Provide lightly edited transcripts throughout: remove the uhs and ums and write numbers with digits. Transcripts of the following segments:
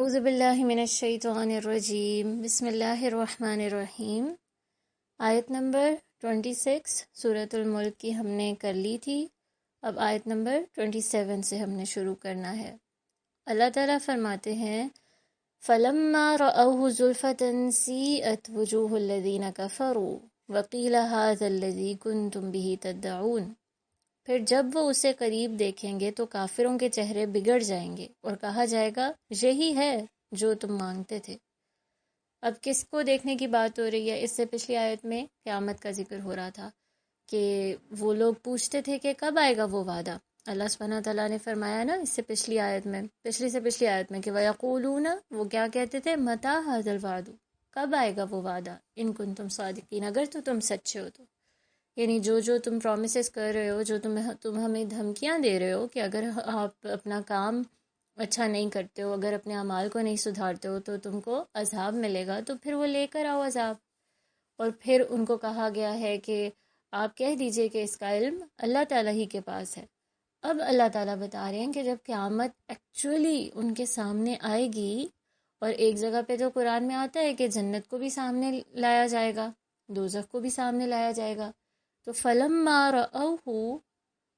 اعوذ باللہ من الشیطان الرجیم بسم اللہ الرحمن الرحیم۔ آیت نمبر 26 سورۃ الملک کی ہم نے کر لی تھی، اب آیت نمبر 27 سے ہم نے شروع کرنا ہے۔ اللہ تعالیٰ فرماتے ہیں فَلَمَّا رَأَوْهُ زُلْفَةً سِیئَتْ وُجُوهُ الَّذِینَ كَفَرُوا وَقِیلَ هَٰذَا الَّذِی کُنتُم بِهِ تَدَّعُونَ، پھر جب وہ اسے قریب دیکھیں گے تو کافروں کے چہرے بگڑ جائیں گے اور کہا جائے گا یہی ہے جو تم مانگتے تھے۔ اب کس کو دیکھنے کی بات ہو رہی ہے؟ اس سے پچھلی آیت میں قیامت کا ذکر ہو رہا تھا کہ وہ لوگ پوچھتے تھے کہ کب آئے گا وہ وعدہ۔ اللہ سبحانہ تعالیٰ نے فرمایا نا اس سے پچھلی آیت میں، پچھلی سے پچھلی آیت میں کہ وَيَقُولُونَ، وہ کیا کہتے تھے، مَتَىٰ هَٰذَا الْوَعْدُ، کب آئے گا وہ وعدہ، ان کنتم صادقین، اگر تو تم سچے ہو تو۔ یعنی جو تم پرومسز کر رہے ہو، جو تم ہمیں دھمکیاں دے رہے ہو کہ اگر آپ اپنا کام اچھا نہیں کرتے ہو، اگر اپنے اعمال کو نہیں سدھارتے ہو تو تم کو عذاب ملے گا، تو پھر وہ لے کر آؤ عذاب۔ اور پھر ان کو کہا گیا ہے کہ آپ کہہ دیجئے کہ اس کا علم اللہ تعالیٰ ہی کے پاس ہے۔ اب اللہ تعالیٰ بتا رہے ہیں کہ جب قیامت ایکچولی ان کے سامنے آئے گی، اور ایک جگہ پہ تو قرآن میں آتا ہے کہ جنت کو بھی سامنے لایا جائے گا، دوزخ کو بھی سامنے لایا جائے گا، تو فَلَمَّا رَأَوْهُ،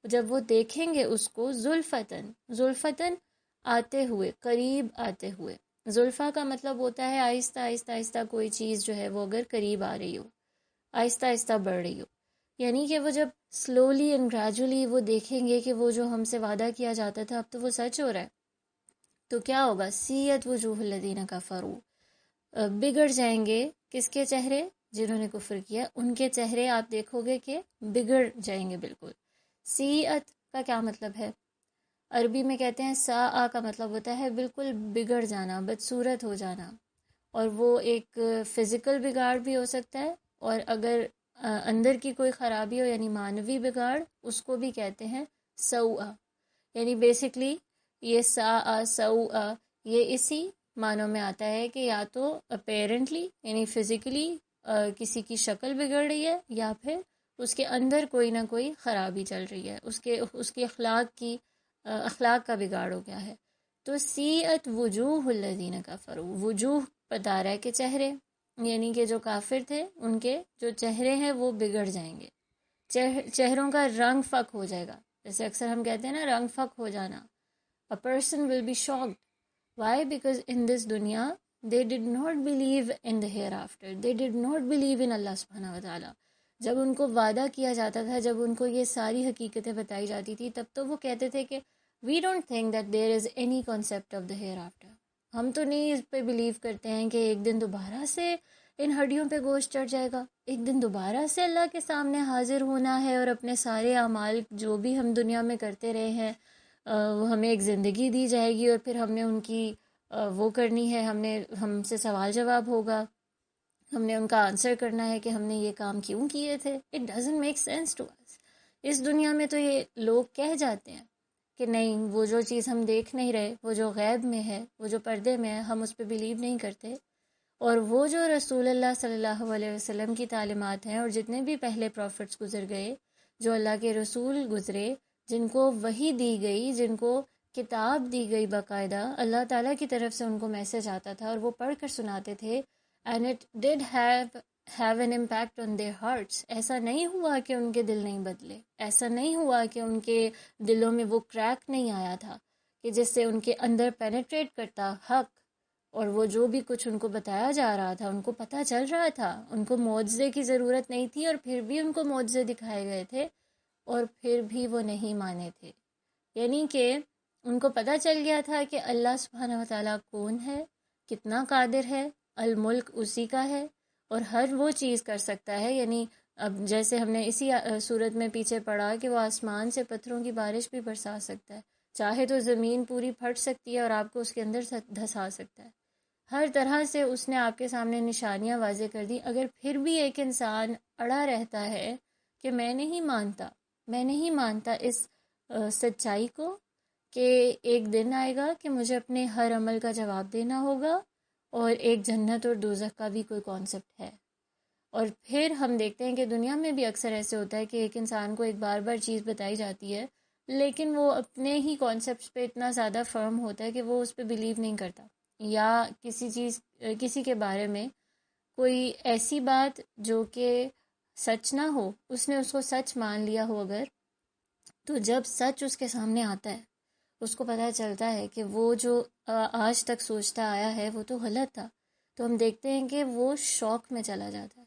جب وہ دیکھیں گے اس کو، زُلْفَةً آتے ہوئے، قریب آتے ہوئے۔ زلفہ کا مطلب ہوتا ہے آہستہ آہستہ آہستہ کوئی چیز جو ہے وہ اگر قریب آ رہی ہو، آہستہ آہستہ بڑھ رہی ہو، یعنی کہ وہ جب سلولی اینڈ گریجولی وہ دیکھیں گے کہ وہ جو ہم سے وعدہ کیا جاتا تھا اب تو وہ سچ ہو رہا ہے، تو کیا ہوگا؟ سیئت وجوہ الذین کفروا، بگڑ جائیں گے کس کے چہرے؟ جنہوں نے کفر کیا ان کے چہرے آپ دیکھو گے کہ بگڑ جائیں گے بالکل۔ سیئت کا کیا مطلب ہے؟ عربی میں کہتے ہیں ساء کا مطلب ہوتا ہے بالکل بگڑ جانا، بدصورت ہو جانا، اور وہ ایک فزیکل بگاڑ بھی ہو سکتا ہے، اور اگر اندر کی کوئی خرابی ہو یعنی معنوی بگاڑ، اس کو بھی کہتے ہیں سوء۔ یعنی بیسکلی یہ ساء سوء یہ اسی معنوں میں آتا ہے کہ یا تو اپیرنٹلی یعنی فزیکلی کسی کی شکل بگڑ رہی ہے، یا پھر اس کے اندر کوئی نہ کوئی خرابی چل رہی ہے، اس کی اخلاق کا بگاڑ ہو گیا ہے۔ تو سیئت وجوہ الذین کفروا، وجوہ بتا رہا ہے کہ چہرے، یعنی کہ جو کافر تھے ان کے جو چہرے ہیں وہ بگڑ جائیں گے، چہروں کا رنگ فک ہو جائے گا، جیسے اکثر ہم کہتے ہیں نا رنگ فک ہو جانا۔ A person will be shocked. Why? Because in this dunya they did not believe in the hereafter. They did not believe in Allah subhanahu wa ta'ala. جب ان کو وعدہ کیا جاتا تھا، جب ان کو یہ ساری حقیقتیں بتائی جاتی تھی، تب تو وہ کہتے تھے کہ we don't think that there is any concept of the hereafter. ہم تو نہیں اس پہ بلیو کرتے ہیں کہ ایک دن دوبارہ سے ان ہڈیوں پہ گوشت چڑھ جائے گا، ایک دن دوبارہ سے اللہ کے سامنے حاضر ہونا ہے اور اپنے سارے اعمال جو بھی ہم دنیا میں کرتے رہے ہیں وہ ہمیں ایک زندگی دی جائے گی، اور پھر ہم نے ان کی وہ کرنی ہے، ہم سے سوال جواب ہوگا، ہم نے ان کا آنسر کرنا ہے کہ ہم نے یہ کام کیوں کیے تھے۔ It doesn't make sense to us. اس دنیا میں تو یہ لوگ کہہ جاتے ہیں کہ نہیں، وہ جو چیز ہم دیکھ نہیں رہے، وہ جو غیب میں ہے، وہ جو پردے میں ہے، ہم اس پہ بلیو نہیں کرتے، اور وہ جو رسول اللہ صلی اللہ علیہ وسلم کی تعلیمات ہیں، اور جتنے بھی پہلے پروفٹس گزر گئے، جو اللہ کے رسول گزرے، جن کو وحی دی گئی، جن کو کتاب دی گئی باقاعدہ، اللہ تعالیٰ کی طرف سے ان کو میسج آتا تھا اور وہ پڑھ کر سناتے تھے، and it did have an impact on their hearts. ایسا نہیں ہوا کہ ان کے دل نہیں بدلے، ایسا نہیں ہوا کہ ان کے دلوں میں وہ کریک نہیں آیا تھا کہ جس سے ان کے اندر پینیٹریٹ کرتا حق، اور وہ جو بھی کچھ ان کو بتایا جا رہا تھا ان کو پتہ چل رہا تھا، ان کو معجزے کی ضرورت نہیں تھی، اور پھر بھی ان کو معجزے دکھائے گئے تھے، اور پھر بھی وہ نہیں مانے تھے۔ یعنی کہ ان کو پتہ چل گیا تھا کہ اللہ سبحانہ و تعالیٰ کون ہے، کتنا قادر ہے، الملک اسی کا ہے، اور ہر وہ چیز کر سکتا ہے۔ یعنی اب جیسے ہم نے اسی صورت میں پیچھے پڑھا کہ وہ آسمان سے پتھروں کی بارش بھی برسا سکتا ہے، چاہے تو زمین پوری پھٹ سکتی ہے اور آپ کو اس کے اندر دھسا سکتا ہے، ہر طرح سے اس نے آپ کے سامنے نشانیاں واضح کر دی۔ اگر پھر بھی ایک انسان اڑا رہتا ہے کہ میں نہیں مانتا اس سچائی کو کہ ایک دن آئے گا کہ مجھے اپنے ہر عمل کا جواب دینا ہوگا، اور ایک جنت اور دوزخ کا بھی کوئی کانسیپٹ ہے۔ اور پھر ہم دیکھتے ہیں کہ دنیا میں بھی اکثر ایسے ہوتا ہے کہ ایک انسان کو ایک بار چیز بتائی جاتی ہے، لیکن وہ اپنے ہی کانسیپٹس پہ اتنا زیادہ فرم ہوتا ہے کہ وہ اس پہ بلیو نہیں کرتا، یا کسی کے بارے میں کوئی ایسی بات جو کہ سچ نہ ہو، اس نے اس کو سچ مان لیا ہو اگر، تو جب سچ اس کے سامنے آتا ہے اس کو پتہ چلتا ہے کہ وہ جو آج تک سوچتا آیا ہے وہ تو غلط تھا، تو ہم دیکھتے ہیں کہ وہ شوق میں چلا جاتا ہے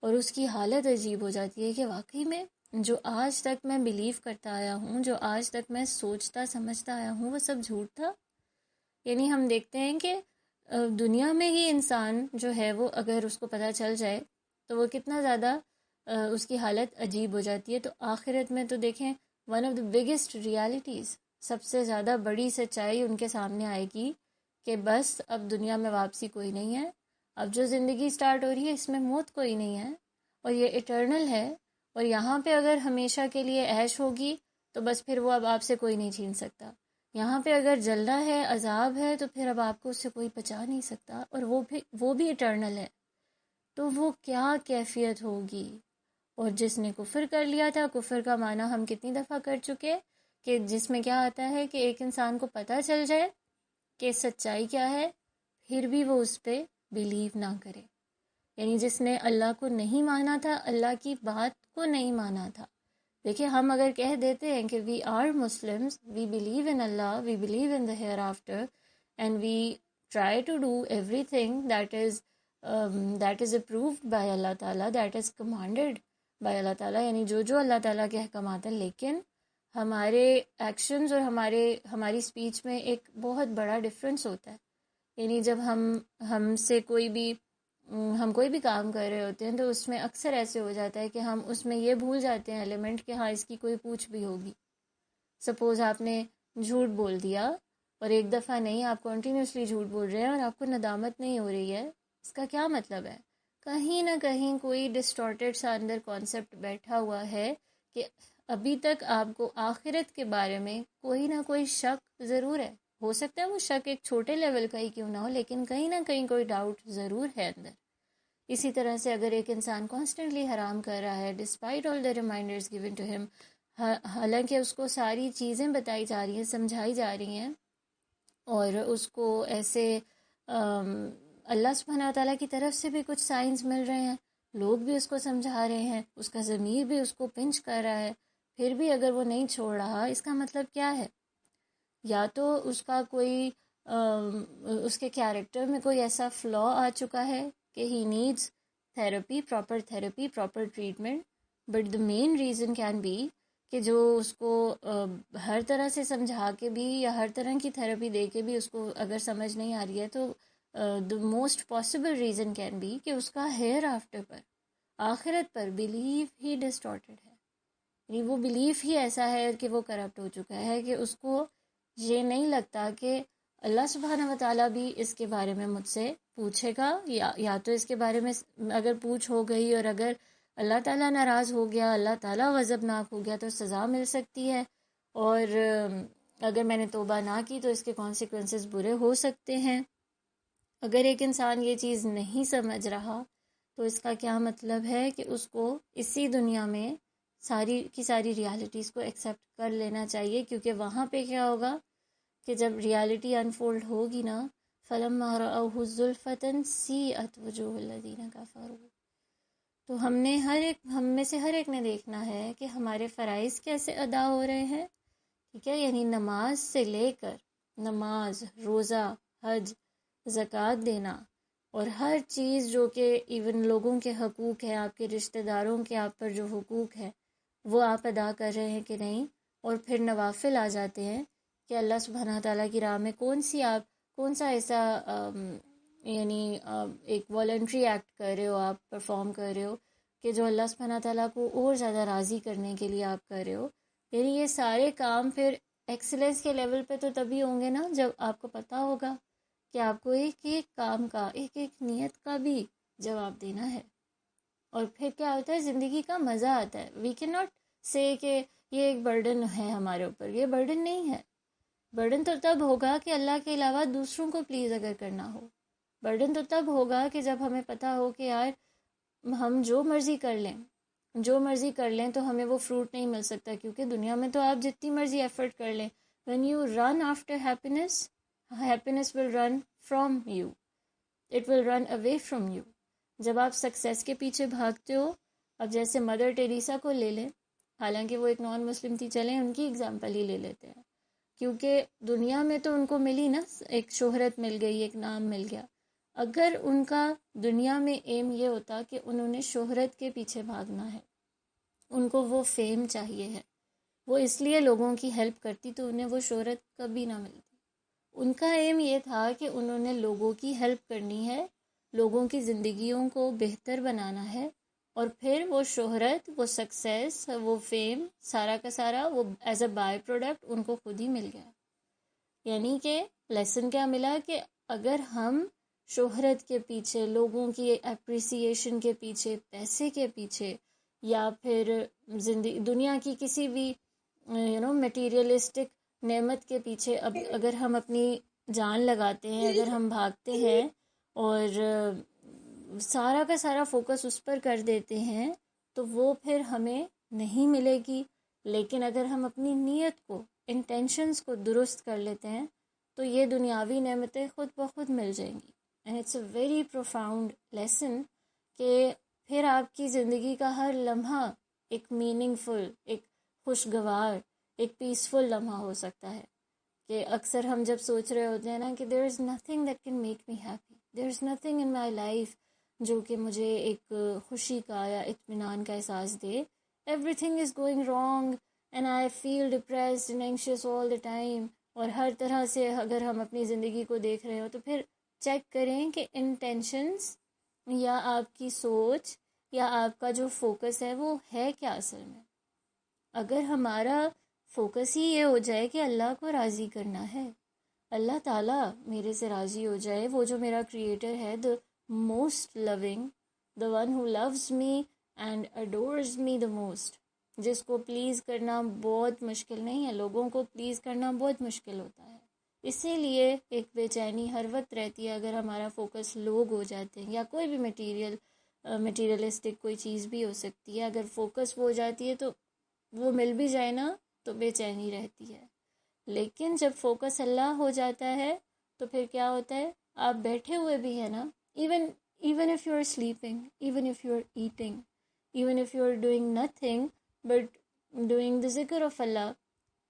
اور اس کی حالت عجیب ہو جاتی ہے کہ واقعی میں جو آج تک میں بلیو کرتا آیا ہوں، جو آج تک میں سوچتا سمجھتا آیا ہوں، وہ سب جھوٹ تھا۔ یعنی ہم دیکھتے ہیں کہ دنیا میں ہی انسان جو ہے وہ اگر اس کو پتہ چل جائے تو وہ کتنا زیادہ اس کی حالت عجیب ہو جاتی ہے۔ تو آخرت میں تو دیکھیں one of the biggest realities, سب سے زیادہ بڑی سچائی ان کے سامنے آئے گی کہ بس اب دنیا میں واپسی کوئی نہیں ہے، اب جو زندگی سٹارٹ ہو رہی ہے اس میں موت کوئی نہیں ہے اور یہ ایٹرنل ہے، اور یہاں پہ اگر ہمیشہ کے لیے عیش ہوگی تو بس پھر وہ اب آپ سے کوئی نہیں چھین سکتا، یہاں پہ اگر جلنا ہے، عذاب ہے، تو پھر اب آپ کو اس سے کوئی بچا نہیں سکتا، اور وہ بھی ایٹرنل ہے، تو وہ کیا کیفیت ہوگی۔ اور جس نے کفر کر لیا تھا، کفر کا معنی ہم کتنی دفعہ کر چکے کہ جس میں کیا آتا ہے کہ ایک انسان کو پتہ چل جائے کہ سچائی کیا ہے پھر بھی وہ اس پہ بیلیو نہ کرے، یعنی جس نے اللہ کو نہیں مانا تھا، اللہ کی بات کو نہیں مانا تھا۔ دیکھیں ہم اگر کہہ دیتے ہیں کہ we are Muslims, we believe in Allah, we believe in the hereafter, and we try to do everything that is approved by Allah تعالیٰ، that is commanded by Allah تعالیٰ، یعنی جو اللہ تعالیٰ کے احکامات ہیں، لیکن ہمارے ایکشنز اور ہماری اسپیچ میں ایک بہت بڑا ڈفرینس ہوتا ہے۔ یعنی جب ہم کوئی بھی کام کر رہے ہوتے ہیں تو اس میں اکثر ایسے ہو جاتا ہے کہ ہم اس میں یہ بھول جاتے ہیں ایلیمنٹ کہ ہاں اس کی کوئی پوچھ بھی ہوگی۔ سپوز آپ نے جھوٹ بول دیا، اور ایک دفعہ نہیں، آپ کنٹینیوسلی جھوٹ بول رہے ہیں اور آپ کو ندامت نہیں ہو رہی ہے، اس کا کیا مطلب ہے؟ کہیں نہ کہیں کوئی ڈسٹارٹیڈ سا اندر کانسیپٹ بیٹھا ہوا ہے کہ ابھی تک آپ کو آخرت کے بارے میں کوئی نہ کوئی شک ضرور ہے، ہو سکتا ہے وہ شک ایک چھوٹے لیول کا ہی کیوں نہ ہو، لیکن کہیں نہ کہیں کوئی ڈاؤٹ ضرور ہے اندر۔ اسی طرح سے اگر ایک انسان کانسٹنٹلی حرام کر رہا ہے despite all the reminders given to ہم، حالانکہ اس کو ساری چیزیں بتائی جا رہی ہیں، سمجھائی جا رہی ہیں، اور اس کو ایسے اللہ سبحانہ وتعالیٰ کی طرف سے بھی کچھ سائنس مل رہے ہیں، لوگ بھی اس کو سمجھا رہے ہیں، اس کا ضمیر بھی اس کو پنچ کر رہا ہے، پھر بھی اگر وہ نہیں چھوڑ رہا، اس کا مطلب کیا ہے؟ یا تو اس کا کوئی اس کے کیریکٹر میں کوئی ایسا فلا آ چکا ہے کہ he needs therapy, proper treatment, but the main reason can be کہ جو اس کو ہر طرح سے سمجھا کے بھی یا ہر طرح کی تھیراپی دے کے بھی اس کو اگر سمجھ نہیں آ رہی ہے، تو the most possible reason can be کہ اس کا ہیئر آفٹر پر، آخرت پر بلیو ہی ڈسٹارٹیڈ ہے، یعنی وہ بلیف ہی ایسا ہے کہ وہ کرپٹ ہو چکا ہے کہ اس کو یہ نہیں لگتا کہ اللہ سبحانہ و تعالیٰ بھی اس کے بارے میں مجھ سے پوچھے گا، یا تو اس کے بارے میں اگر پوچھ ہو گئی اور اگر اللہ تعالیٰ ناراض ہو گیا، اللہ تعالیٰ غضبناک ہو گیا تو سزا مل سکتی ہے، اور اگر میں نے توبہ نہ کی تو اس کے کانسیکوینسز برے ہو سکتے ہیں۔ اگر ایک انسان یہ چیز نہیں سمجھ رہا تو اس کا کیا مطلب ہے کہ اس کو اسی دنیا میں ساری کی ساری ریالٹیز کو ایکسیپٹ کر لینا چاہیے، کیونکہ وہاں پہ کیا ہوگا کہ جب ریالٹی انفولڈ ہوگی نا، فَلَمَّا رَأَوْهُ زُلْفَةً سِیئَتْ وُجُوهُ الَّذِینَ کَفَرُوا، تو ہم میں سے ہر ایک نے دیکھنا ہے کہ ہمارے فرائض کیسے ادا ہو رہے ہیں، ٹھیک ہے، یعنی نماز سے لے کر نماز، روزہ، حج، زکوٰۃ دینا، اور ہر چیز جو کہ ایون لوگوں کے حقوق ہیں، آپ کے رشتہ داروں کے آپ پر جو حقوق ہیں وہ آپ ادا کر رہے ہیں کہ نہیں، اور پھر نوافل آ جاتے ہیں کہ اللہ سبحانہ تعالیٰ کی راہ میں کون سا ایسا یعنی ایک والنٹری ایکٹ کر رہے ہو، آپ پرفارم کر رہے ہو کہ جو اللہ سبحانہ تعالیٰ کو اور زیادہ راضی کرنے کے لیے آپ کر رہے ہو، یعنی یہ سارے کام پھر ایکسلنس کے لیول پہ تو تبھی ہوں گے نا جب آپ کو پتہ ہوگا کہ آپ کو ایک ایک کام کا، ایک ایک نیت کا بھی جواب دینا ہے، اور پھر کیا ہوتا ہے، زندگی کا مزہ آتا ہے۔ وی کین ناٹ سے کہ یہ ایک برڈن ہے ہمارے اوپر، یہ برڈن نہیں ہے۔ برڈن تو تب ہوگا کہ اللہ کے علاوہ دوسروں کو پلیز اگر کرنا ہو، برڈن تو تب ہوگا کہ جب ہمیں پتہ ہو کہ یار ہم جو مرضی کر لیں تو ہمیں وہ فروٹ نہیں مل سکتا، کیونکہ دنیا میں تو آپ جتنی مرضی ایفرٹ کر لیں، when you run after happiness happiness will run from you, it will run away from you. جب آپ سکسیس کے پیچھے بھاگتے ہو، اب جیسے مدر ٹیریسا کو لے لیں، حالانکہ وہ ایک نان مسلم تھی، چلیں ان کی اگزامپل ہی لے لیتے ہیں، کیونکہ دنیا میں تو ان کو ملی نا، ایک شہرت مل گئی، ایک نام مل گیا. اگر ان کا دنیا میں ایم یہ ہوتا کہ انہوں نے شہرت کے پیچھے بھاگنا ہے، ان کو وہ فیم چاہیے ہے، وہ اس لیے لوگوں کی ہیلپ کرتی تو انہیں وہ شہرت کبھی نہ ملتی. ان کا ایم یہ تھا کہ انہوں نے لوگوں کی ہیلپ کرنی ہے، لوگوں کی زندگیوں کو بہتر بنانا ہے، اور پھر وہ شہرت، وہ سکسیس، وہ فیم، سارا کا سارا وہ ایز اے بائی پروڈکٹ ان کو خود ہی مل گیا. یعنی کہ لیسن کیا ملا کہ اگر ہم شہرت کے پیچھے، لوگوں کی اپریسیشن کے پیچھے، پیسے کے پیچھے، یا پھر زندگی دنیا کی کسی بھی میٹیریلسٹک نعمت کے پیچھے اب اگر ہم اپنی جان لگاتے ہیں، اگر ہم بھاگتے ہیں اور سارا کا سارا فوکس اس پر کر دیتے ہیں، تو وہ پھر ہمیں نہیں ملے گی. لیکن اگر ہم اپنی نیت کو، انٹینشنز کو درست کر لیتے ہیں تو یہ دنیاوی نعمتیں خود بخود مل جائیں گی. And it's a very profound lesson کہ پھر آپ کی زندگی کا ہر لمحہ ایک میننگ فل، ایک خوشگوار، ایک پیسفل لمحہ ہو سکتا ہے. کہ اکثر ہم جب سوچ رہے ہوتے ہیں نا کہ there is nothing that can make me happy, there is nothing in my life جو کہ مجھے ایک خوشی کا یا اطمینان کا احساس دے، everything is going wrong and I feel depressed and anxious all the time. اور ہر طرح سے اگر ہم اپنی زندگی کو دیکھ رہے ہو تو پھر چیک کریں کہ انٹینشنز یا آپ کی سوچ یا آپ کا جو فوکس ہے وہ ہے کیا اصل میں. اگر ہمارا فوکس ہی یہ ہو جائے کہ اللہ کو راضی کرنا ہے، اللہ تعالیٰ میرے سے راضی ہو جائے، وہ جو میرا کریٹر ہے، the most loving, the one who loves me and adores me the most، جس کو پلیز کرنا بہت مشکل نہیں ہے، لوگوں کو پلیز کرنا بہت مشکل ہوتا ہے. اسی لیے ایک بے چینی ہر وقت رہتی ہے اگر ہمارا فوکس لوگ ہو جاتے ہیں، یا کوئی بھی میٹیریلسٹک کوئی چیز بھی ہو سکتی ہے. اگر فوکس وہ ہو جاتی ہے تو وہ مل بھی جائے نا تو بے چینی رہتی ہے. لیکن جب فوکس اللہ ہو جاتا ہے تو پھر کیا ہوتا ہے، آپ بیٹھے ہوئے بھی ہیں نا، even if you are sleeping, even if you are eating, even if you are doing nothing but doing the ذکر آف اللہ،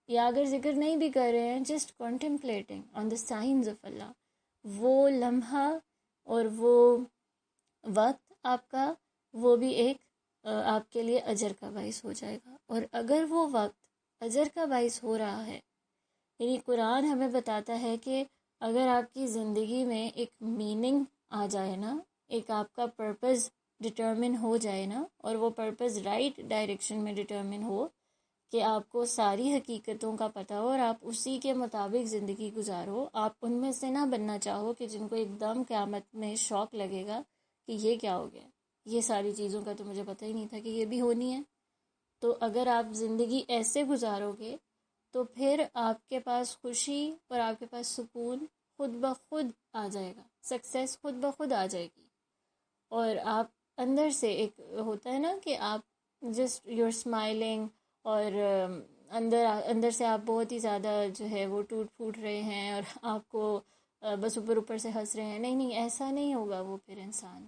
یا اگر ذکر نہیں بھی کر رہے ہیں، just contemplating on the signs of Allah, وہ لمحہ اور وہ وقت آپ کا، وہ بھی ایک آپ کے لیے اجر کا باعث ہو جائے گا. اور اگر وہ وقت اجر کا باعث ہو رہا ہے، یعنی قرآن ہمیں بتاتا ہے کہ اگر آپ کی زندگی میں ایک میننگ آ جائے نا، ایک آپ کا پرپز ڈٹرمن ہو جائے نا، اور وہ پرپز رائٹ ڈائریکشن میں ڈٹرمن ہو کہ آپ کو ساری حقیقتوں کا پتہ ہو اور آپ اسی کے مطابق زندگی گزارو، آپ ان میں سے نہ بننا چاہو کہ جن کو ایک دم قیامت میں شوق لگے گا کہ یہ کیا ہو گیا، یہ ساری چیزوں کا تو مجھے پتہ ہی نہیں تھا کہ یہ بھی ہونی ہے. تو اگر آپ زندگی ایسے گزارو گے تو پھر آپ کے پاس خوشی اور آپ کے پاس سکون خود بخود آ جائے گا، سکسیس خود بخود آ جائے گی. اور آپ اندر سے ایک ہوتا ہے نا کہ آپ جسٹ یو آر اسمائلنگ، اور اندر سے آپ بہت ہی زیادہ جو ہے وہ ٹوٹ پھوٹ رہے ہیں، اور آپ کو بس اوپر سے ہنس رہے ہیں. نہیں، ایسا نہیں ہوگا. وہ پھر انسان،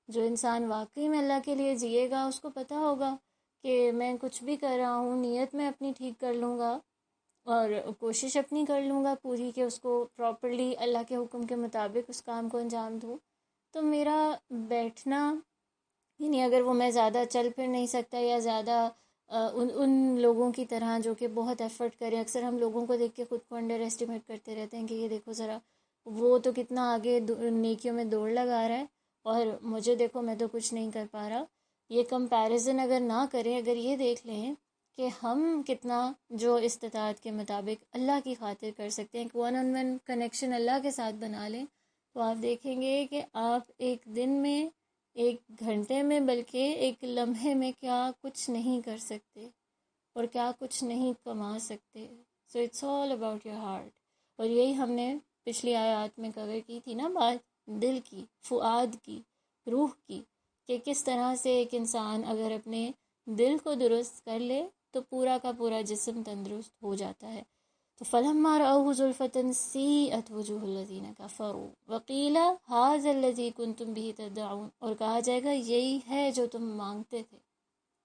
جو انسان واقعی میں اللہ کے لیے جیے گا، اس کو پتہ ہوگا کہ میں کچھ بھی کر رہا ہوں، نیت میں اپنی ٹھیک کر لوں گا اور کوشش اپنی کر لوں گا پوری کہ اس کو پراپرلی اللہ کے حکم کے مطابق اس کام کو انجام دوں. تو میرا بیٹھنا، یعنی اگر وہ میں زیادہ چل پھر نہیں سکتا، یا زیادہ ان لوگوں کی طرح جو کہ بہت ایفرٹ کریں، اکثر ہم لوگوں کو دیکھ کے خود کو انڈر ایسٹیمیٹ کرتے رہتے ہیں کہ یہ دیکھو ذرا، وہ تو کتنا آگے نیکیوں میں دوڑ لگا رہا ہے اور مجھے دیکھو میں تو کچھ نہیں کر پا رہا. یہ کمپیریزن اگر نہ کریں، اگر یہ دیکھ لیں کہ ہم کتنا جو استطاعت کے مطابق اللہ کی خاطر کر سکتے ہیں، ایک ون آن ون کنیکشن اللہ کے ساتھ بنا لیں، تو آپ دیکھیں گے کہ آپ ایک دن میں، ایک گھنٹے میں، بلکہ ایک لمحے میں کیا کچھ نہیں کر سکتے اور کیا کچھ نہیں کما سکتے. So it's all about your heart. اور یہی ہم نے پچھلی آیات میں کور کی تھی نا بات، دل کی، فؤاد کی، روح کی، کہ کس طرح سے ایک انسان اگر اپنے دل کو درست کر لے تو پورا کا پورا جسم تندرست ہو جاتا ہے. تو فلما رأوه زلفة سیئت وجوہ الذین کفروا وقیل ھذا الذی کنتم به تدعون، اور کہا جائے گا یہی ہے جو تم مانگتے تھے۔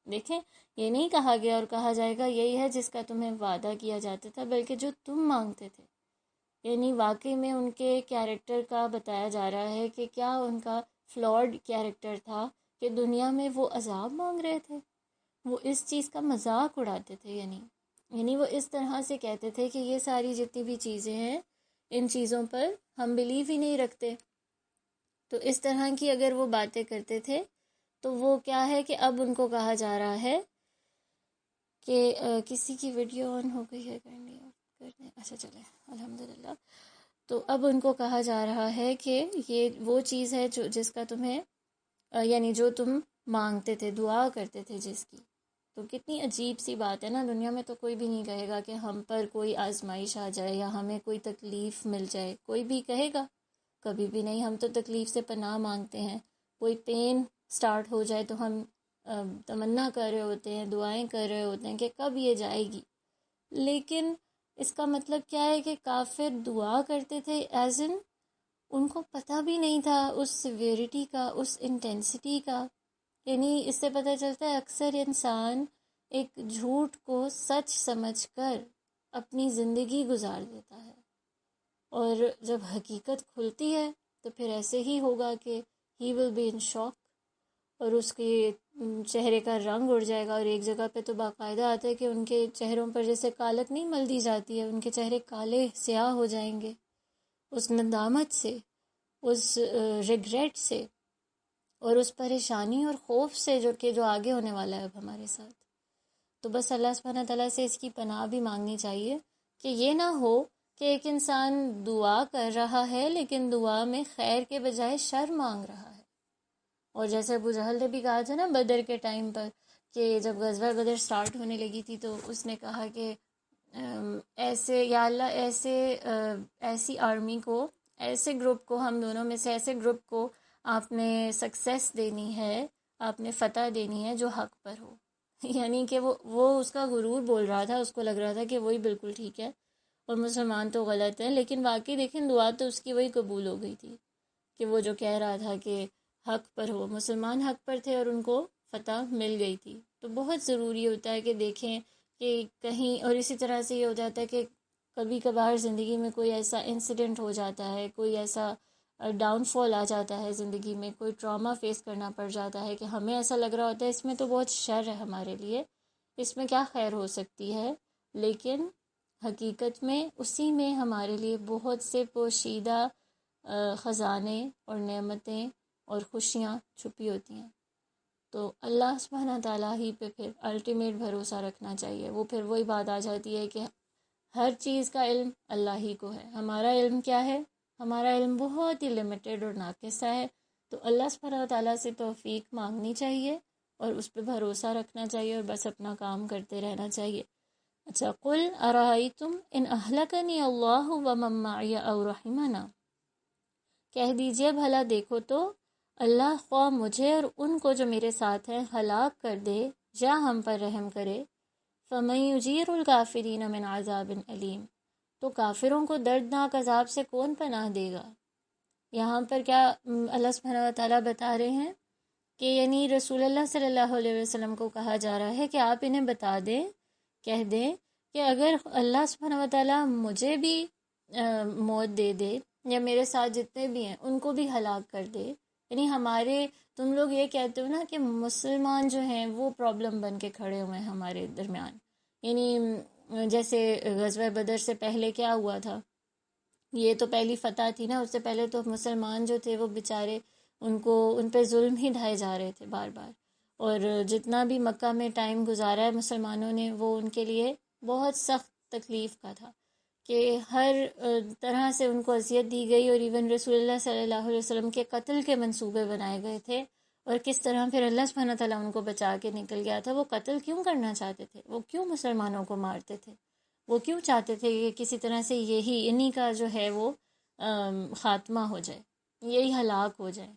دیکھیں، یہ نہیں کہا گیا اور کہا جائے گا یہی ہے جس کا تمہیں وعدہ کیا جاتا تھا، بلکہ جو تم مانگتے تھے۔ یعنی واقعی میں ان کے کیریکٹر کا بتایا جا رہا ہے کہ کیا ان کا فلاڈ کیریکٹر تھا کہ دنیا میں وہ عذاب مانگ رہے تھے، وہ اس چیز کا مذاق اڑاتے تھے، یعنی وہ اس طرح سے کہتے تھے کہ یہ ساری جتنی بھی چیزیں ہیں ان چیزوں پر ہم بلیو ہی نہیں رکھتے۔ تو اس طرح کی اگر وہ باتیں کرتے تھے تو وہ کیا ہے کہ اب ان کو کہا جا رہا ہے کہ کسی کی ویڈیو آن ہو گئی ہے، کر دیں، اچھا چلے الحمدللہ۔ تو اب ان کو کہا جا رہا ہے کہ یہ وہ چیز ہے جو جس کا تمہیں یعنی جو تم مانگتے تھے، دعا کرتے تھے جس کی۔ تو کتنی عجیب سی بات ہے نا، دنیا میں تو کوئی بھی نہیں کہے گا کہ ہم پر کوئی آزمائش آ جائے یا ہمیں کوئی تکلیف مل جائے، کوئی بھی کہے گا؟ کبھی بھی نہیں۔ ہم تو تکلیف سے پناہ مانگتے ہیں، کوئی پین سٹارٹ ہو جائے تو ہم تمنا کر رہے ہوتے ہیں، دعائیں کر رہے ہوتے ہیں کہ کب یہ جائے گی۔ لیکن اس کا مطلب کیا ہے کہ کافر دعا کرتے تھے ایز ان کو پتہ بھی نہیں تھا اس سیویرٹی کا، اس انٹینسٹی کا۔ یعنی اس سے پتہ چلتا ہے اکثر انسان ایک جھوٹ کو سچ سمجھ کر اپنی زندگی گزار دیتا ہے، اور جب حقیقت کھلتی ہے تو پھر ایسے ہی ہوگا کہ ہی ول بی ان شاک، اور اس کے چہرے کا رنگ اڑ جائے گا۔ اور ایک جگہ پہ تو باقاعدہ آتا ہے کہ ان کے چہروں پر جیسے کالک نہیں مل دی جاتی ہے، ان کے چہرے کالے سیاہ ہو جائیں گے اس ندامت سے، اس ریگریٹ سے، اور اس پریشانی اور خوف سے جو آگے ہونے والا ہے اب ہمارے ساتھ۔ تو بس اللہ سبحانہ تعالیٰ سے اس کی پناہ بھی مانگنی چاہیے کہ یہ نہ ہو کہ ایک انسان دعا کر رہا ہے لیکن دعا میں خیر کے بجائے شر مانگ رہا ہے۔ اور جیسے ابو جہل نے بھی کہا تھا نا بدر کے ٹائم پر، کہ جب غزوہ بدر سٹارٹ ہونے لگی تھی تو اس نے کہا کہ ایسے یا اللہ ایسی آرمی کو، ایسے گروپ کو، ہم دونوں میں سے ایسے گروپ کو آپ نے سکسیس دینی ہے، آپ نے فتح دینی ہے جو حق پر ہو۔ یعنی کہ وہ اس کا غرور بول رہا تھا، اس کو لگ رہا تھا کہ وہی بالکل ٹھیک ہے اور مسلمان تو غلط ہیں، لیکن واقعی دیکھیں دعا تو اس کی وہی قبول ہو گئی تھی کہ وہ جو کہہ رہا تھا کہ حق پر ہو، مسلمان حق پر تھے اور ان کو فتح مل گئی تھی۔ تو بہت ضروری ہوتا ہے کہ دیکھیں کہ کہیں، اور اسی طرح سے یہ ہو جاتا ہے کہ کبھی کبھار زندگی میں کوئی ایسا انسیڈنٹ ہو جاتا ہے، کوئی ایسا ڈاؤن فال آ جاتا ہے زندگی میں، کوئی ٹراما فیس کرنا پڑ جاتا ہے کہ ہمیں ایسا لگ رہا ہوتا ہے اس میں تو بہت شر ہے ہمارے لیے، اس میں کیا خیر ہو سکتی ہے، لیکن حقیقت میں اسی میں ہمارے لیے بہت سے پوشیدہ خزانے اور نعمتیں اور خوشیاں چھپی ہوتی ہیں۔ تو اللہ سبحانہ تعالیٰ ہی پہ پھر الٹیمیٹ بھروسہ رکھنا چاہیے۔ وہ پھر وہی بات آ جاتی ہے کہ ہر چیز کا علم اللہ ہی کو ہے، ہمارا علم کیا ہے؟ ہمارا علم بہت ہی لمیٹیڈ اور ناقص ہے۔ تو اللہ سبحانہ تعالیٰ سے توفیق مانگنی چاہیے اور اس پہ بھروسہ رکھنا چاہیے اور بس اپنا کام کرتے رہنا چاہیے۔ اچھا، قل ارائیتم ان اہلکنی اللہ ومن معی او رحمنا، کہہ دیجئے بھلا دیکھو تو اللہ خواہ مجھے اور ان کو جو میرے ساتھ ہیں ہلاک کر دے یا ہم پر رحم کرے، فمن یجیر الکافرین من عذاب علیم، تو کافروں کو دردناک عذاب سے کون پناہ دے گا؟ یہاں پر کیا اللہ سبحانہ وتعالیٰ بتا رہے ہیں کہ یعنی رسول اللہ صلی اللہ علیہ وسلم کو کہا جا رہا ہے کہ آپ انہیں بتا دیں، کہہ دیں کہ اگر اللہ سبحانہ وتعالیٰ مجھے بھی موت دے دے یا میرے ساتھ جتنے بھی ہیں ان کو بھی ہلاک کر دے، یعنی ہمارے، تم لوگ یہ کہتے ہو نا کہ مسلمان جو ہیں وہ پرابلم بن کے کھڑے ہوئے ہیں ہمارے درمیان، یعنی جیسے غزوہ بدر سے پہلے کیا ہوا تھا، یہ تو پہلی فتح تھی نا، اس سے پہلے تو مسلمان جو تھے وہ بیچارے ان پہ ظلم ہی ڈھائے جا رہے تھے بار بار، اور جتنا بھی مکہ میں ٹائم گزارا ہے مسلمانوں نے وہ ان کے لیے بہت سخت تکلیف کا تھا کہ ہر طرح سے ان کو اذیت دی گئی، اور ایون رسول اللہ صلی اللہ علیہ وسلم کے قتل کے منصوبے بنائے گئے تھے، اور کس طرح پھر اللہ سبحانہ تعالیٰ ان کو بچا کے نکل گیا تھا۔ وہ قتل کیوں کرنا چاہتے تھے؟ وہ کیوں مسلمانوں کو مارتے تھے؟ وہ کیوں چاہتے تھے کہ کسی طرح سے انہی کا جو ہے وہ خاتمہ ہو جائے، یہی ہلاک ہو جائے،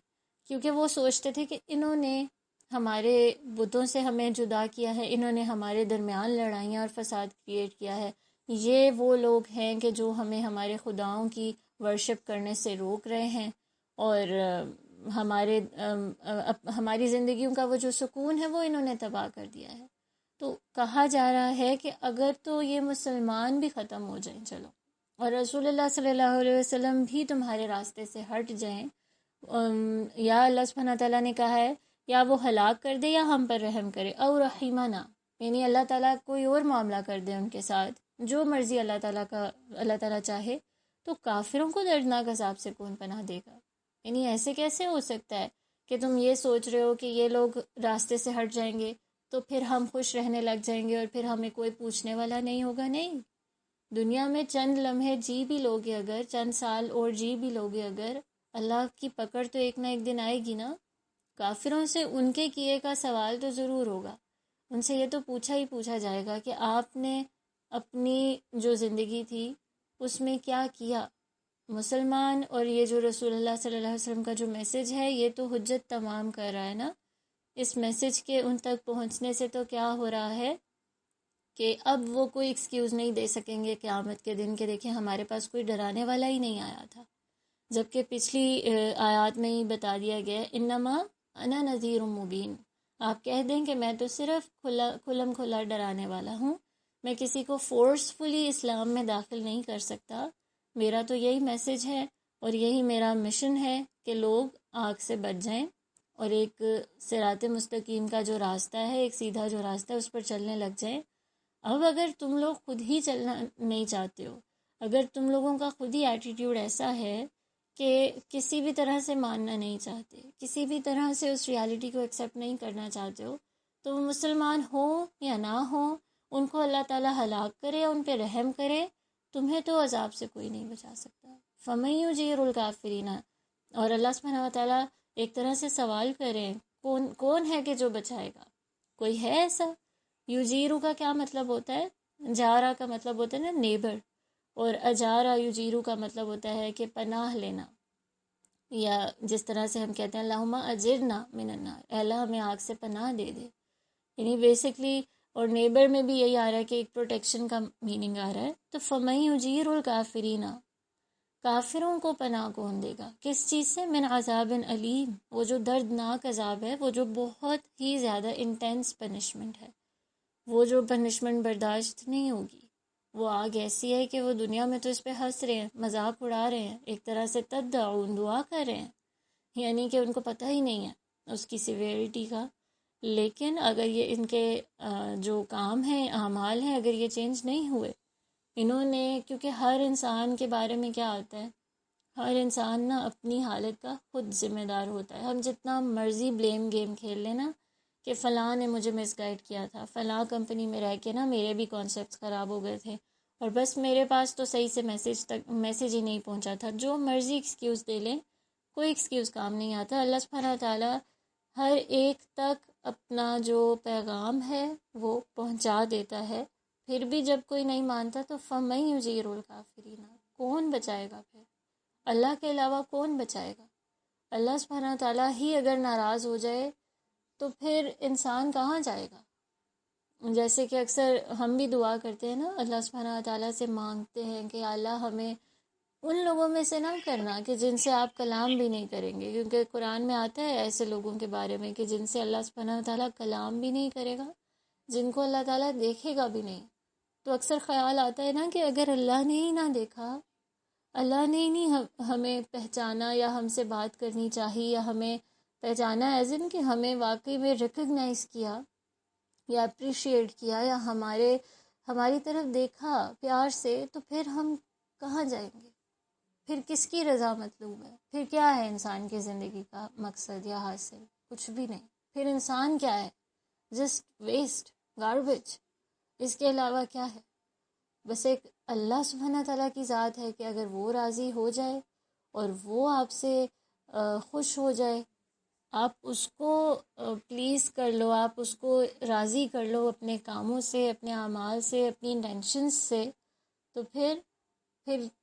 کیونکہ وہ سوچتے تھے کہ انہوں نے ہمارے بتوں سے ہمیں جدا کیا ہے، انہوں نے ہمارے درمیان لڑائیاں اور فساد کریٹ کیا ہے، یہ وہ لوگ ہیں کہ جو ہمیں ہمارے خداؤں کی ورشپ کرنے سے روک رہے ہیں، اور ہماری زندگیوں کا وہ جو سکون ہے وہ انہوں نے تباہ کر دیا ہے۔ تو کہا جا رہا ہے کہ اگر تو یہ مسلمان بھی ختم ہو جائیں، چلو، اور رسول اللہ صلی اللہ علیہ وسلم بھی تمہارے راستے سے ہٹ جائیں، یا اللہ سبحانہ تعالیٰ نے کہا ہے یا وہ ہلاک کر دے یا ہم پر رحم کرے، او رحیمنا، یعنی اللہ تعالیٰ کوئی اور معاملہ کر دے ان کے ساتھ، جو مرضی اللہ تعالیٰ چاہے، تو کافروں کو دردناک عذاب سے کون پناہ دے گا؟ یعنی ایسے کیسے ہو سکتا ہے کہ تم یہ سوچ رہے ہو کہ یہ لوگ راستے سے ہٹ جائیں گے تو پھر ہم خوش رہنے لگ جائیں گے اور پھر ہمیں کوئی پوچھنے والا نہیں ہوگا؟ نہیں، دنیا میں چند لمحے جی بھی لوگے، اگر چند سال اور جی بھی لوگے اگر، اللہ کی پکڑ تو ایک نہ ایک دن آئے گی نا۔ کافروں سے ان کے کیے کا سوال تو ضرور ہوگا، ان سے یہ تو پوچھا جائے گا کہ آپ نے اپنی جو زندگی تھی اس میں کیا کیا۔ مسلمان اور یہ جو رسول اللہ صلی اللہ علیہ وسلم کا جو میسج ہے یہ تو حجت تمام کر رہا ہے نا۔ اس میسج کے ان تک پہنچنے سے تو کیا ہو رہا ہے کہ اب وہ کوئی ایکسکیوز نہیں دے سکیں گے قیامت کے دن کہ دیکھیں ہمارے پاس کوئی ڈرانے والا ہی نہیں آیا تھا، جبکہ پچھلی آیات میں ہی بتا دیا گیا انما انا نذیر مبین، آپ کہہ دیں کہ میں تو صرف کھلم کھلا ڈرانے والا ہوں، میں کسی کو فورسفلی اسلام میں داخل نہیں کر سکتا، میرا تو یہی میسج ہے اور یہی میرا مشن ہے کہ لوگ آگ سے بچ جائیں اور ایک صراط مستقیم کا جو راستہ ہے، ایک سیدھا جو راستہ ہے، اس پر چلنے لگ جائیں۔ اب اگر تم لوگ خود ہی چلنا نہیں چاہتے ہو، اگر تم لوگوں کا خود ہی ایٹیٹیوڈ ایسا ہے کہ کسی بھی طرح سے ماننا نہیں چاہتے، کسی بھی طرح سے اس ریالٹی کو ایکسیپٹ نہیں کرنا چاہتے ہو، تو وہ مسلمان ہوں یا نہ ہوں، ان کو اللہ تعالیٰ ہلاک کرے یا ان پہ رحم کرے، تمہیں تو عذاب سے کوئی نہیں بچا سکتا۔ فَمَن يُجِيرُ الْكَافِرِينَ، اور اللہ سبحانہ وتعالیٰ ایک طرح سے سوال کریں کون ہے کہ جو بچائے گا؟ کوئی ہے ایسا؟ یجیرو کا کیا مطلب ہوتا ہے؟ جارا کا مطلب ہوتا ہے نا نیبر، اور اجارا یجیرو کا مطلب ہوتا ہے کہ پناہ لینا، یا جس طرح سے ہم کہتے ہیں اللہم اجرنا من النار، اے اللہ ہمیں آگ سے پناہ دے دے، یعنی بیسکلی، اور نیبر میں بھی یہی آ رہا ہے کہ ایک پروٹیکشن کا میننگ آ رہا ہے۔ تو فَمَن يُجِيرُ الْكَافِرِينَ، کافروں کو پناہ کون دے گا؟ کس چیز سے؟ من عذاب علیم، وہ جو دردناک عذاب ہے، وہ جو بہت ہی زیادہ انٹینس پنشمنٹ ہے، وہ جو پنشمنٹ برداشت نہیں ہوگی، وہ آگ ایسی ہے کہ وہ دنیا میں تو اس پہ ہنس رہے ہیں، مذاق اڑا رہے ہیں، ایک طرح سے تدعون، دعا کر رہے ہیں، یعنی کہ ان کو پتہ ہی نہیں ہے اس کی سیویرٹی کا۔ لیکن اگر یہ ان کے جو کام ہیں، اعمال ہیں، اگر یہ چینج نہیں ہوئے، انہوں نے، کیونکہ ہر انسان کے بارے میں کیا آتا ہے، ہر انسان نا اپنی حالت کا خود ذمہ دار ہوتا ہے۔ ہم جتنا مرضی بلیم گیم کھیل لیں نا کہ فلاں نے مجھے مس گائیڈ کیا تھا، فلاں کمپنی میں رہ کے نا میرے بھی کانسیپٹس خراب ہو گئے تھے، اور بس میرے پاس تو صحیح سے میسیج ہی نہیں پہنچا تھا، جو مرضی ایکسکیوز دے لیں، کوئی ایکسکیوز کام نہیں آتا۔ اللہ سبحانہ تعالیٰ ہر ایک تک اپنا جو پیغام ہے وہ پہنچا دیتا ہے، پھر بھی جب کوئی نہیں مانتا تو فَمَن يُجِيرُ الْكَافِرِينَ، کون بچائے گا؟ پھر اللہ کے علاوہ کون بچائے گا؟ اللہ سبحانہ تعالیٰ ہی اگر ناراض ہو جائے تو پھر انسان کہاں جائے گا؟ جیسے کہ اکثر ہم بھی دعا کرتے ہیں نا، اللہ سبحانہ تعالیٰ سے مانگتے ہیں کہ اللہ ہمیں ان لوگوں میں سے نہ کرنا کہ جن سے آپ کلام بھی نہیں کریں گے، کیونکہ قرآن میں آتا ہے ایسے لوگوں کے بارے میں کہ جن سے اللہ سبحانہ تعالیٰ کلام بھی نہیں کرے گا، جن کو اللہ تعالیٰ دیکھے گا بھی نہیں۔ تو اکثر خیال آتا ہے نا کہ اگر اللہ نے ہی نہ دیکھا، اللہ نے ہی نہیں ہمیں پہچانا یا ہم سے بات کرنی چاہی یا ہمیں پہچانا ایز ان کہ ہمیں واقعی میں ریکگنائز کیا یا اپریشیٹ کیا یا ہماری طرف دیکھا پیار سے، تو پھر ہم کہاں جائیں گے؟ پھر کس کی رضا مطلوب ہے؟ پھر کیا ہے انسان کی زندگی کا مقصد یا حاصل؟ کچھ بھی نہیں۔ پھر انسان کیا ہے؟ Just waste, garbage. اس کے علاوہ کیا ہے؟ بس ایک اللہ سبحانہ تعالیٰ کی ذات ہے کہ اگر وہ راضی ہو جائے اور وہ آپ سے خوش ہو جائے، آپ اس کو پلیز کر لو، آپ اس کو راضی کر لو اپنے کاموں سے، اپنے اعمال سے، اپنی انٹینشنز سے، تو پھر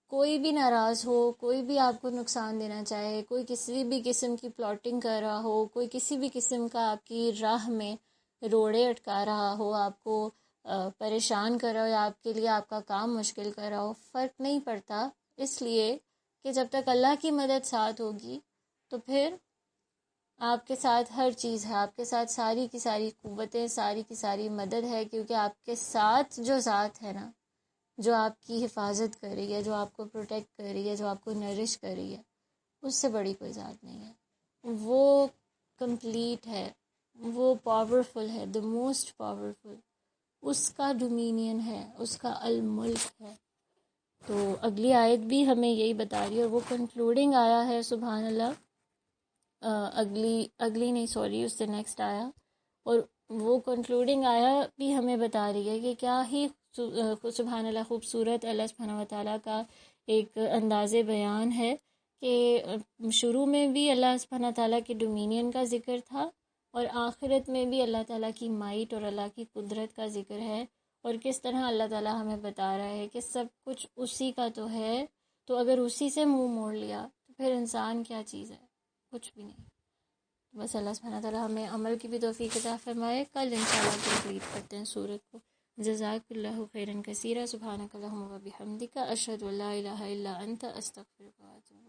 کوئی بھی ناراض ہو، کوئی بھی آپ کو نقصان دینا چاہے، کوئی کسی بھی قسم کی پلاٹنگ کر رہا ہو، کوئی کسی بھی قسم کا آپ کی راہ میں روڑے اٹکا رہا ہو، آپ کو پریشان کر رہا ہو یا آپ کے لیے آپ کا کام مشکل کر رہا ہو، فرق نہیں پڑتا، اس لیے کہ جب تک اللہ کی مدد ساتھ ہوگی تو پھر آپ کے ساتھ ہر چیز ہے، آپ کے ساتھ ساری کی ساری قوتیں، ساری کی ساری مدد ہے، کیونکہ آپ کے ساتھ جو ذات ہے نا، جو آپ کی حفاظت کر رہی ہے، جو آپ کو پروٹیکٹ کر رہی ہے، جو آپ کو نرش کر رہی ہے، اس سے بڑی کوئی ذات نہیں ہے۔ وہ کمپلیٹ ہے، وہ پاورفل ہے، دی موسٹ پاورفل، اس کا ڈومینین ہے، اس کا الملک ہے۔ تو اگلی آیت بھی ہمیں یہی بتا رہی ہے، اور وہ کنکلوڈنگ آیا ہے، سبحان اللہ، اگلی نہیں، سوری، اس سے نیکسٹ آیا، اور وہ کنکلوڈنگ آیا بھی ہمیں بتا رہی ہے کہ کیا ہی سبحان اللہ خوبصورت اللہ سبحانہ وتعالیٰ کا ایک انداز بیان ہے کہ شروع میں بھی اللہ سبحانہ تعالیٰ کے ڈومینین کا ذکر تھا، اور آخرت میں بھی اللہ تعالیٰ کی مائٹ اور اللہ کی قدرت کا ذکر ہے، اور کس طرح اللہ تعالیٰ ہمیں بتا رہا ہے کہ سب کچھ اسی کا تو ہے، تو اگر اسی سے منہ موڑ لیا تو پھر انسان کیا چیز ہے؟ کچھ بھی نہیں۔ بس اللہ سبحانہ تعالیٰ ہمیں عمل کی بھی توفیق عطا فرمائے۔ کل انشاءاللہ کمپلیٹ کرتے ہیں سورت کو۔ جزاک اللہ خیرا کثیرا، سبحانک اللہم و بحمدک، اشہد ان لا الہ الا انت، استغفرک و اتوب